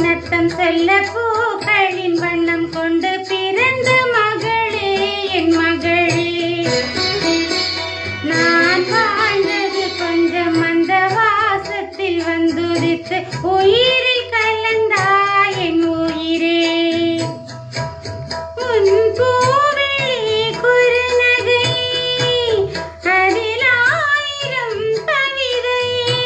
நத்தம் செல்ல பூக்களின் வண்ணம் கொண்டு பிறந்த மகளே என் மகளே. நான் வாழ்ந்தது கொஞ்சம் அந்த வாசத்தில் வந்துதித்து உயிரில் கலந்தாய் என் உயிரே. உன் பூவிழி குறுநகை அதில் ஆயிரம் கவிதையே.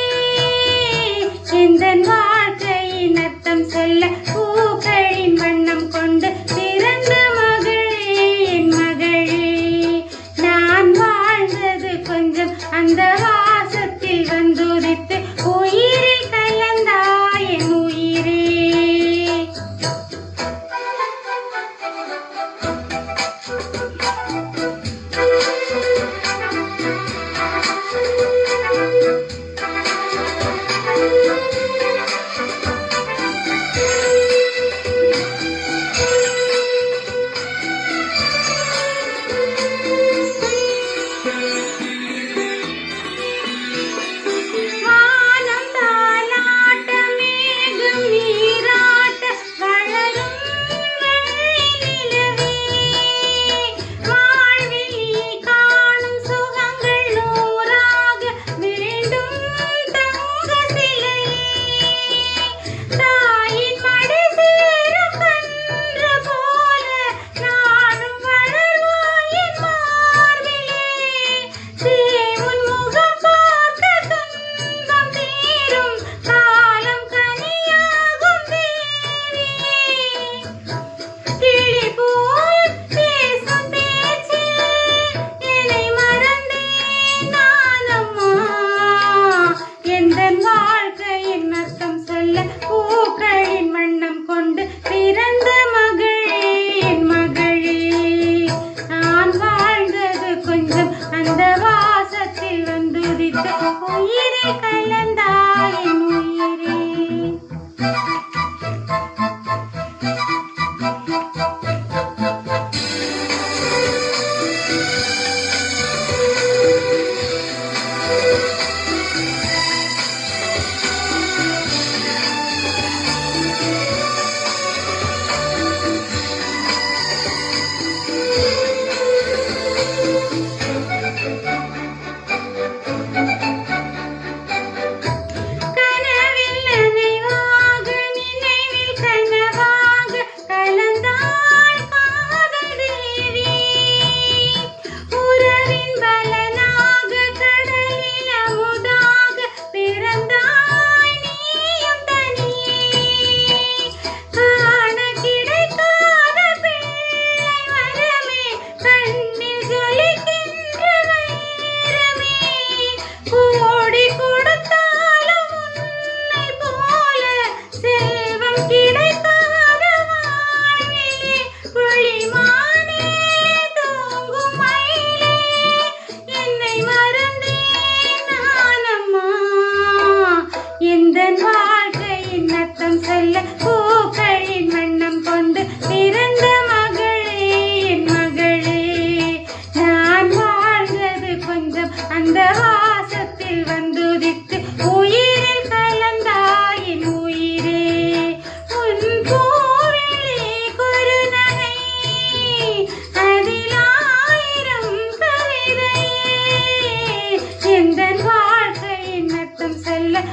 எந்தன் வாழ்க்கையின் அர்த்தம் சொல்ல பூக்களின் வண்ணம் கொண்டு பிறந்த மகளே என் மகளே. நான் வாழ்ந்தது கொஞ்சம் அந்த வாசத்தில் வந்துதித்து உயிரில் கலந்தாய் என் உயிரே. பூக்களின் வண்ணம் கொண்டு பிறந்த மகளே என் மகளே. நான் வாழ்ந்தது கொஞ்சம் அந்த வாசத்தில் வந்துதித்து உயிரை கலந்தாய் என் உயிரே. எந்தன் வாழ்க்கையின் அர்த்தம் சொல்ல பூக்களின் வண்ணம் கொண்டு பிறந்த மகளே என் மகளே. நான் வாழ்ந்தது கொஞ்சம் அந்த வாசத்தில் வந்துதித்து உயிரில் கலந்தாய் என் உயிரே. உன் பூவிழி குறுநகை அதில் ஆயிரம் கவிதையே. எந்தன் வாழ்க்கையின் அர்த்தம் சொல்ல